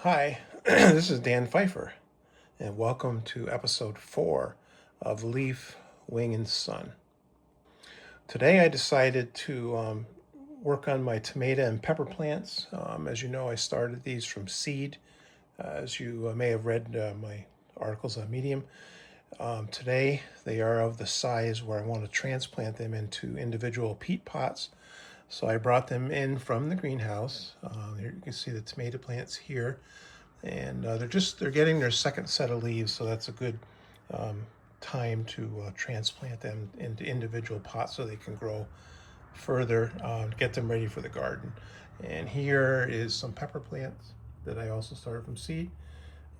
Hi, this is Dan Pfeiffer, and welcome to episode 4 of Leaf, Wing, and Sun. Today I decided to work on my tomato and pepper plants. As you know, I started these from seed. As you may have read my articles on Medium. Today they are of the size where I want to transplant them into individual peat pots. So I brought them in from the greenhouse. Here you can see the tomato plants here, and they're getting their second set of leaves, so that's a good time to transplant them into individual pots so they can grow further, get them ready for the garden. And here is some pepper plants that I also started from seed,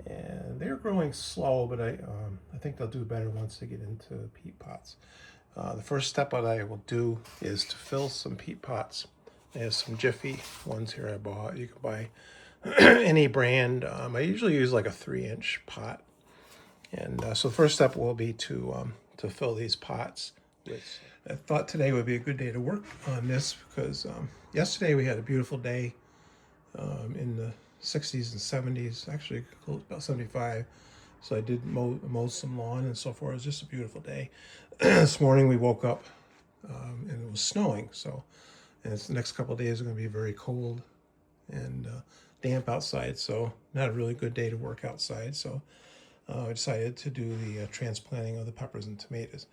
and they're growing slow, but I think they'll do better once they get into peat pots. The first step that I will do is to fill some peat pots. I have some Jiffy ones here I bought. You can buy any brand. I usually use like a 3-inch pot. And so the first step will be to fill these pots with. I thought today would be a good day to work on this because yesterday we had a beautiful day in the 60s and 70s, actually about 75. So I did mow some lawn and so forth. It was just a beautiful day. This morning we woke up and it was snowing. And the next couple of days are going to be very cold and damp outside. So not a really good day to work outside. So I decided to do the transplanting of the peppers and tomatoes.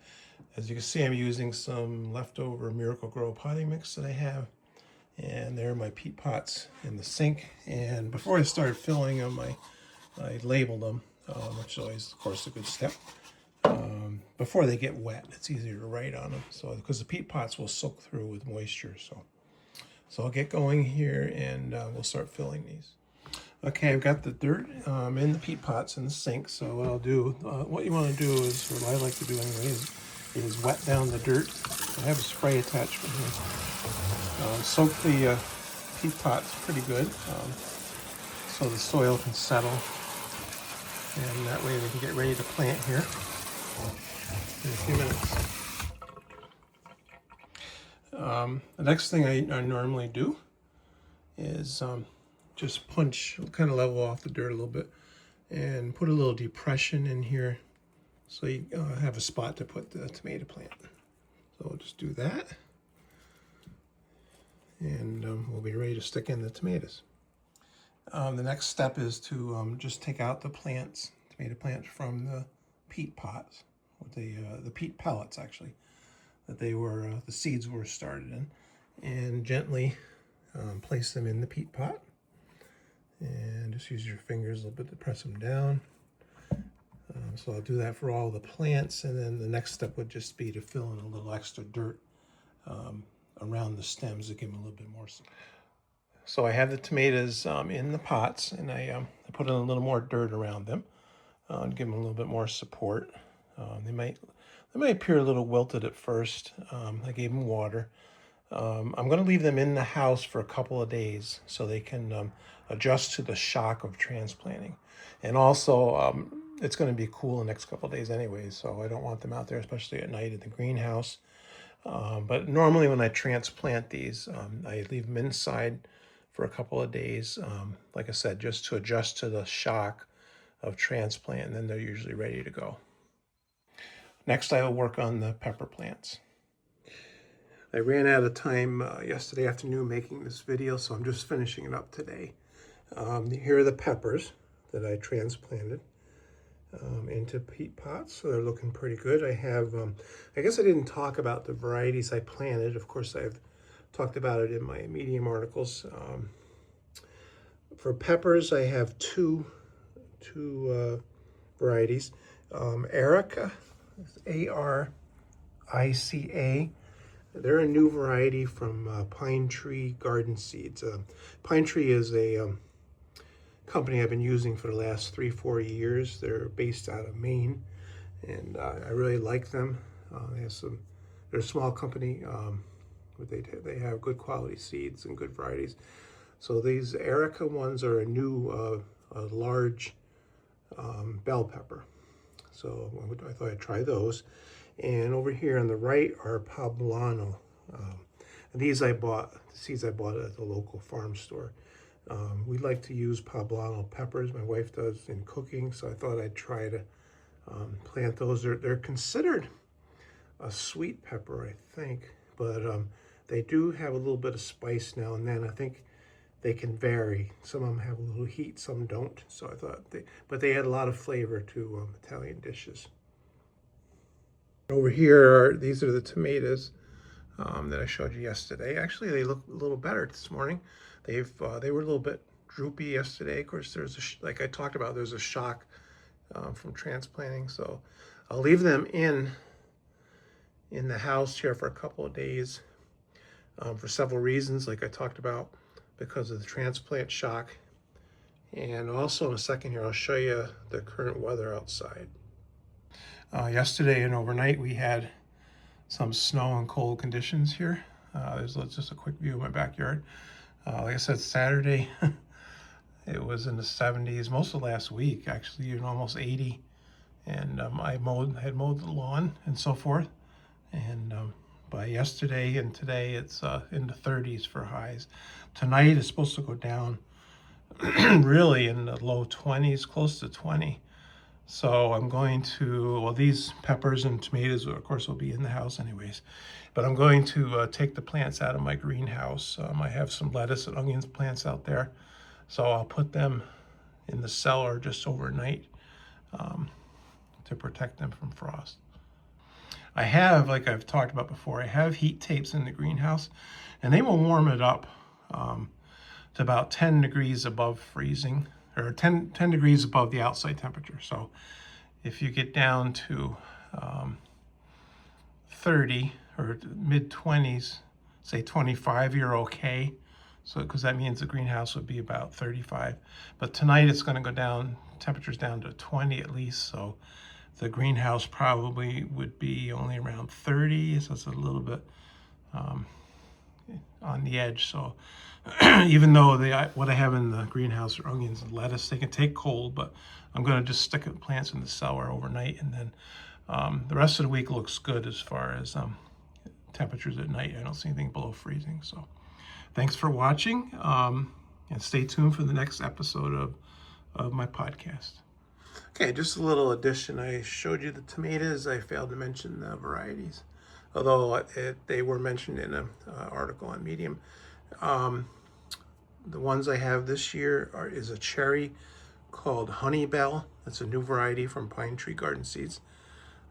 As you can see, I'm using some leftover Miracle Grow potting mix that I have. And there are my peat pots in the sink. And before I started filling them, I labeled them, which is always, of course, a good step. Before they get wet, it's easier to write on them. So because the peat pots will soak through with moisture. So I'll get going here and we'll start filling these. Okay, I've got the dirt in the peat pots in the sink. So what I'll do, what you want to do is, what I like to do anyway, is wet down the dirt. I have a spray attachment here. Soak the peat pots pretty good so the soil can settle. And that way we can get ready to plant here in a few minutes. The next thing I normally do is just punch, kind of level off the dirt a little bit and put a little depression in here so you have a spot to put the tomato plant. So we'll just do that and we'll be ready to stick in the tomatoes. The next step is to just take out the plants, tomato plants from the peat pots, or the peat pellets actually, that they were, the seeds were started in, and gently place them in the peat pot. And just use your fingers a little bit to press them down. So I'll do that for all the plants, and then the next step would just be to fill in a little extra dirt around the stems to give them a little bit more support. So I have the tomatoes in the pots, and I put in a little more dirt around them to give them a little bit more support. They might appear a little wilted at first. I gave them water. I'm going to leave them in the house for a couple of days so they can adjust to the shock of transplanting. And also, it's going to be cool the next couple of days anyway, so I don't want them out there, especially at night in the greenhouse. But normally when I transplant these, I leave them inside for a couple of days, like I said, just to adjust to the shock of transplant, and then they're usually ready to go. Next, I will work on the pepper plants. I ran out of time yesterday afternoon making this video, so I'm just finishing it up today. Here are the peppers that I transplanted into peat pots, so they're looking pretty good. I have, I guess I didn't talk about the varieties I planted. Of course, I've talked about it in my Medium articles. For peppers, I have two varieties. Erica, A-R-I-C-A. They're a new variety from Pine Tree Garden Seeds. Pine Tree is a company I've been using for the last 3-4 years. They're based out of Maine, and I really like them. They're a small company, but they have good quality seeds and good varieties. So these Erica ones are a new large bell pepper. So I thought I'd try those. And over here on the right are Poblano. These I bought, the seeds I bought at the local farm store. We like to use poblano peppers. My wife does in cooking, so I thought I'd try to plant those. They're considered a sweet pepper, I think, but they do have a little bit of spice now and then. I think they can vary. Some of them have a little heat, some don't. So I thought but they add a lot of flavor to Italian dishes. Over here, these are the tomatoes that I showed you yesterday. Actually, they look a little better this morning. They were a little bit droopy yesterday. Of course, like I talked about, there's a shock from transplanting. So I'll leave them in the house here for a couple of days for several reasons, like I talked about, because of the transplant shock. And also in a second here, I'll show you the current weather outside. Yesterday and overnight, we had some snow and cold conditions here. There's just a quick view of my backyard. Like I said, Saturday, it was in the 70s, most of last week, actually, even almost 80. And I had mowed the lawn and so forth. And by yesterday and today, it's in the 30s for highs. Tonight is supposed to go down really in the low 20s, close to 20. So I'm going to, well, these peppers and tomatoes, of course, will be in the house anyways. But I'm going to take the plants out of my greenhouse. I have some lettuce and onions plants out there. So I'll put them in the cellar just overnight to protect them from frost. I have, like I've talked about before, I have heat tapes in the greenhouse, and they will warm it up to about 10 degrees above freezing, or 10 degrees above the outside temperature. So if you get down to 30 or mid 20s, say 25, you're okay. So, because that means the greenhouse would be about 35. But tonight it's going to go down, temperatures down to 20 at least. So the greenhouse probably would be only around 30. So it's a little bit on the edge. So even though what I have in the greenhouse are onions and lettuce, they can take cold, but I'm going to just stick the plants in the cellar overnight. And then the rest of the week looks good as far as temperatures at night. I don't see anything below freezing. So thanks for watching, and stay tuned for the next episode of my podcast. Okay, just a little addition. I showed you the tomatoes. I failed to mention the varieties, although they were mentioned in an article on Medium. The ones I have this year is a cherry called Honey Bell. That's a new variety from Pine Tree Garden Seeds.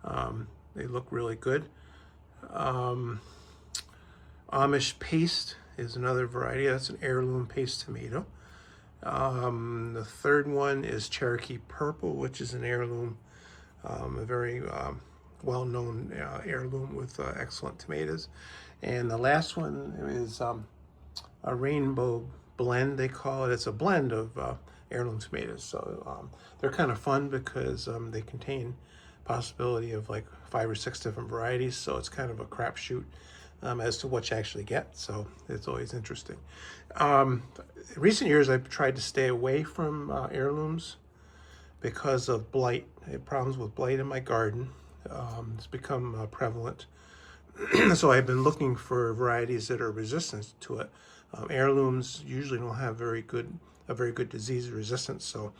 They look really good. Amish Paste is another variety. That's an heirloom paste tomato. The third one is Cherokee Purple, which is an heirloom, a very well-known heirloom with excellent tomatoes. And the last one is a rainbow blend, they call it. It's a blend of heirloom tomatoes. So they're kind of fun because they contain possibility of like 5 or 6 different varieties. So it's kind of a crapshoot as to what you actually get. So it's always interesting. In recent years, I've tried to stay away from heirlooms because of blight. I had problems with blight in my garden. It's become prevalent. So I've been looking for varieties that are resistant to it. Heirlooms usually don't have a very good disease resistance. So,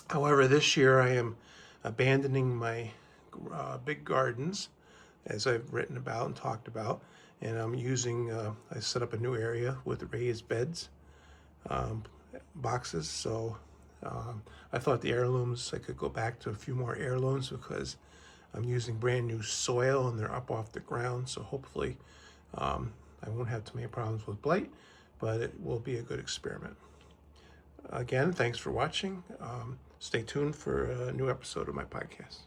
however, this year I am abandoning my big gardens, as I've written about and talked about, and I'm using. I set up a new area with raised beds, boxes. So I thought the heirlooms, I could go back to a few more heirlooms because I'm using brand new soil and they're up off the ground. So hopefully I won't have too many problems with blight, but it will be a good experiment. Again, thanks for watching. Stay tuned for a new episode of my podcast.